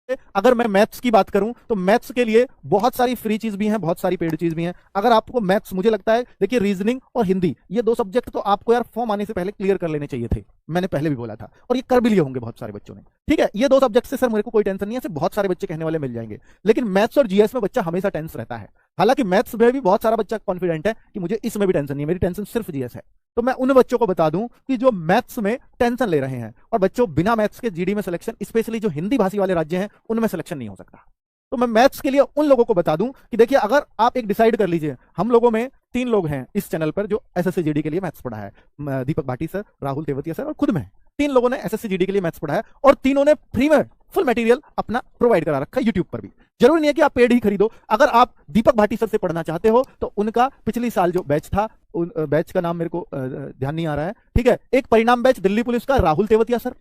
अगर मैं मैथ्स की बात करूं तो मैथ्स के लिए बहुत सारी फ्री चीज भी हैं, बहुत सारी पेड चीज भी हैं। अगर आपको मैथ्स, मुझे लगता है देखिए रीजनिंग और हिंदी, ये दो सब्जेक्ट तो आपको यार फॉर्म आने से पहले क्लियर कर लेने चाहिए थे। मैंने पहले भी बोला था और ये कर भी लिए होंगे बहुत सारे बच्चों ने। ठीक है, ये दो सब्जेक्ट से सर मेरे को कोई टेंशन नहीं है, सिर्फ बहुत सारे बच्चे कहने वाले मिल जाएंगे। लेकिन मैथ्स और जीएस में बच्चा हमेशा टेंस रहता है। हालांकि मैथ्स में भी बहुत सारा बच्चा कॉन्फिडेंट है कि मुझे इसमें भी टेंशन नहीं है, मेरी टेंशन सिर्फ जीएस है। तो मैं उन बच्चों को बता दूं कि जो मैथ्स में टेंशन ले रहे हैं, और बच्चों बिना मैथ्स के जीडी में सिलेक्शन, स्पेशली जो हिंदी भाषी वाले राज्य हैं उनमें सिलेक्शन नहीं हो सकता। तो मैं मैथ्स के लिए उन लोगों को बता दूं कि देखिए, अगर आप एक डिसाइड कर लीजिए, हम लोगों में 3 लोग हैं इस चैनल पर जो एसएससी जीडी के लिए मैथ्स पढ़ा है, दीपक भाटी सर, राहुल तेवतिया सर और खुद मैं। 3 लोगों ने एसएससी जीडी के लिए मैथ्स पढ़ा है और तीनों ने फ्री में फुल मटेरियल अपना प्रोवाइड करा रखा है यूट्यूब पर भी। जरूरी नहीं है कि आप पेड ही खरीदो। अगर आप दीपक भाटी सर से पढ़ना चाहते हो तो उनका पिछली साल जो बैच था, उन बैच का नाम मेरे को ध्यान नहीं आ रहा है, ठीक है, एक परिणाम बैच दिल्ली पुलिस का, राहुल तेवतिया सर।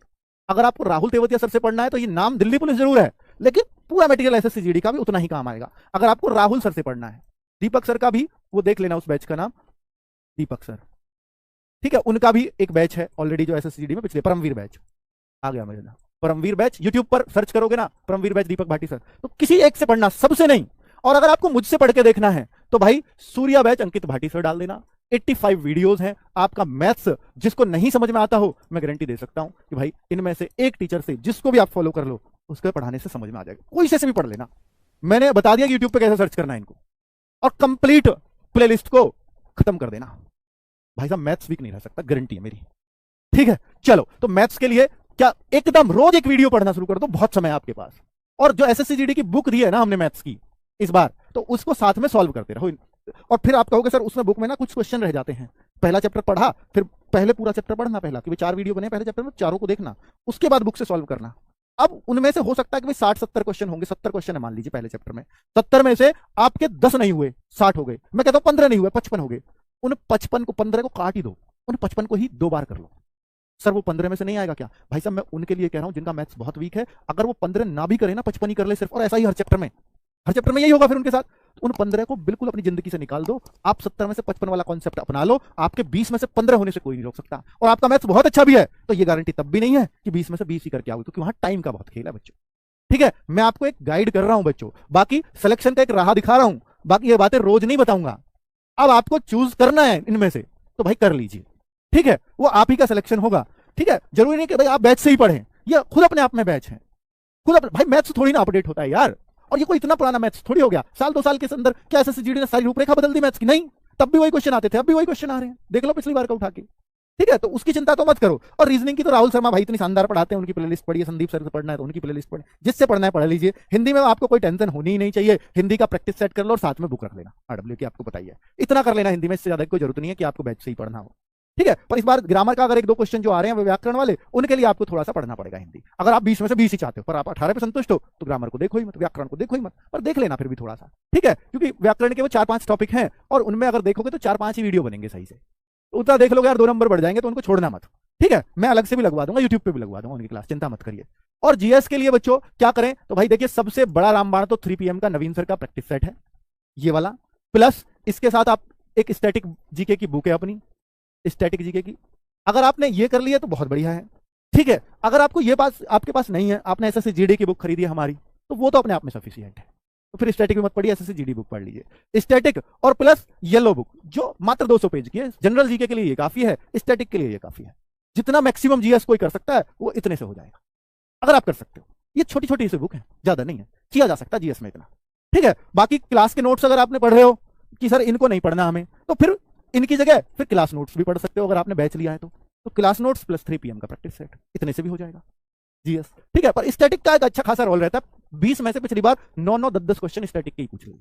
अगर आपको राहुल तेवतिया सर से पढ़ना है तो ये नाम दिल्ली पुलिस जरूर है, लेकिन पूरा मटेरियल एसएससी जीडी का भी उतना ही काम आएगा। अगर आपको राहुल सर से पढ़ना है, दीपक सर का भी वो देख लेना, उस बैच का नाम दीपक सर, ठीक है, उनका भी एक बैच है ऑलरेडी जो एसएससी जीडी में पिछले, परमवीर बैच आ गया मेरे नाम, परमवीर बैच। यूट्यूब पर सर्च करोगे ना परमवीर बैच दीपक भाटी सर, तो किसी एक से पढ़ना, सबसे नहीं। और अगर आपको मुझसे पढ़ के देखना है तो भाई सूर्या बैच अंकित भाटी सर डाल देना। 85 वीडियोस हैं। आपका मैथ्स जिसको नहीं समझ में आता हो, मैं गारंटी दे सकता हूं कि भाई इनमें से एक टीचर से जिसको भी आप फॉलो कर लो, उसके पढ़ाने से समझ में आ जाएगा। कोई से भी पढ़ लेना, मैंने बता दिया कि यूट्यूब पे कैसे सर्च करना है इनको, और कंप्लीट प्लेलिस्ट को खत्म कर देना। भाई साहब मैथ्स वीक नहीं रह सकता, गारंटी है मेरी। ठीक है, चलो, तो मैथ्स के लिए क्या एकदम रोज एक वीडियो पढ़ना शुरू कर दो, बहुत समय आपके पास। और जो एसएससी जीडी की बुक दी है ना हमने मैथ्स की इस बार, तो उसको साथ में सॉल्व करते रहो। और फिर आप कहोगे सर उसमें बुक में ना कुछ क्वेश्चन रह जाते हैं, पहला चैप्टर पढ़ा, फिर पहले पूरा चैप्टर पढ़ना, पहला कि 4 वीडियो बने पहले चैप्टर में, चारों को देखना, उसके बाद बुक से सॉल्व करना। अब उनमें से हो सकता है कि 60-70 क्वेश्चन होंगे, 70 क्वेश्चन है मान लीजिए पहले चैप्टर में, 70 में से आपके 10 नहीं हुए, 60 हो गए, मैं कहता हूं 15 नहीं हुए, 55 हो गए। उन 55 को, 15 को काट ही दो, उन 55 को ही 2 बार कर लो। सर वो 15 में से नहीं आएगा क्या? भाई साहब मैं उनके लिए कह रहा हूं जिनका मैथ्स बहुत वीक है, अगर वो 15 ना भी करे ना, 55 ही कर ले सिर्फ, और ऐसा ही हर चैप्टर में, हर चैप्टर में यही होगा फिर उनके साथ। उन 15 को बिल्कुल अपनी जिंदगी से निकाल दो। आप 70 में से 55 वाला कॉन्सेप्ट अपना लो, आपके 20 में से 15 होने से कोई नहीं रोक सकता। और आपका मैथ्स बहुत अच्छा भी है तो ये गारंटी तब भी नहीं है कि 20 में से 20 ही करके आओगे, क्योंकि वहां टाइम का बहुत खेल है बच्चों। ठीक है, मैं आपको एक गाइड कर रहा हूं बच्चों, बाकी सिलेक्शन का एक राह दिखा रहा हूं, बाकी ये बातें रोज नहीं बताऊंगा। अब आपको चूज करना है इनमें से, तो भाई कर लीजिए। ठीक है, वो आप ही का सिलेक्शन होगा। ठीक है, जरूरी नहीं कि भाई आप बैच से ही पढ़ें, ये खुद अपने आप में बैच है, खुद अपने, भाई मैथ्स थोड़ी ना अपडेट होता है यार। और ये कोई इतना पुराना मैथ्स थोड़ी हो गया, साल 2 साल के अंदर क्या एसएससी जीडी ने सारी रूपरेखा बदल दी मैथ्स की? नहीं, तब भी वही क्वेश्चन आते थे, अब भी वही क्वेश्चन आ रहे हैं, देख लो पिछली बार का उठा के। ठीक है, तो उसकी चिंता तो मत करो। और रीजनिंग की तो राहुल शर्मा भाई इतनी शानदार पढ़ाते हैं, उनकी प्लेलिस्ट पढ़िए, संदीप सर से पढ़ना है तो उनकी प्लेलिस्ट पढ़े, जिससे पढ़ना है पढ़ लीजिए। हिंदी में आपको कोई टेंशन होनी ही नहीं चाहिए, हिंदी का प्रैक्टिस सेट कर लो और साथ में बुक रख लेना, आरडब्ल्यू की आपको बताइए, इतना कर लेना हिंदी में, इससे ज्यादा कोई जरूरत नहीं है कि आपको बैच से ही पढ़ना हो। ठीक है, पर इस बार ग्रामर का अगर 1-2 क्वेश्चन जो आ रहे हैं व्याकरण वाले, उनके लिए आपको थोड़ा सा पढ़ना पड़ेगा हिंदी। अगर आप 20 में से 20 ही चाहते हो, पर आप 18 पे संतुष्ट हो, तो ग्रामर को देखो ही मत, व्याकरण को देखो ही मत, पर देख लेना फिर भी थोड़ा सा। ठीक है, क्योंकि व्याकरण के वो 4-5 टॉपिक हैं और उनमें अगर देखोगे तो 4-5 ही वीडियो बनेंगे सही से, उतना देख लोगे यार 2 नंबर बढ़ जाएंगे, तो उनको छोड़ना मत। ठीक है, मैं अलग से भी लगवा दूंगा, यूट्यूब पे भी लगवा दूंगा उनकी क्लास, चिंता मत करिए। और जीएस के लिए बच्चों क्या करें, तो भाई देखिए सबसे बड़ा रामबाण तो 3 PM का नवीन सर का प्रैक्टिस सेट है, ये वाला, प्लस इसके साथ आप एक स्टैटिक जीके की बुक है अपनी, स्टैटिक जीके की, अगर आपने ये कर लिया तो बहुत बढ़िया है। ठीक है, अगर आपको ये पास आपके पास नहीं है, आपने एसएससी जीडी की बुक खरीदी है हमारी, तो वो तो अपने आप में सफिशिएंट है, तो फिर स्टैटिक भी मत पढ़िए, एसएससी जीडी बुक पढ़ लीजिए। स्टैटिक और प्लस येलो बुक जो मात्र 200 पेज की है, जनरल जीके के लिए ये काफी है, स्टैटिक के लिए ये काफी है। जितना मैक्सिमम जीएस कोई कर सकता है वो इतने से हो जाएगा, अगर आप कर सकते हो। ये छोटी छोटी सी बुक है, ज्यादा नहीं है, किया जा सकता जीएस में इतना। ठीक है, बाकी क्लास के नोट्स अगर आपने पढ़ रहे हो कि सर इनको नहीं पढ़ना हमें, तो फिर इनकी जगह फिर क्लास नोट्स भी पढ़ सकते हो, अगर आपने बैच लिया है तो क्लास नोट्स प्लस 3 PM का प्रैक्टिस सेट, इतने से भी हो जाएगा जीएस। ठीक है, पर स्टैटिक का एक अच्छा खासा रोल रहता है, 20 में से पिछली बार 9-9, 10-10 क्वेश्चन स्टैटिक के ही पूछ लिए।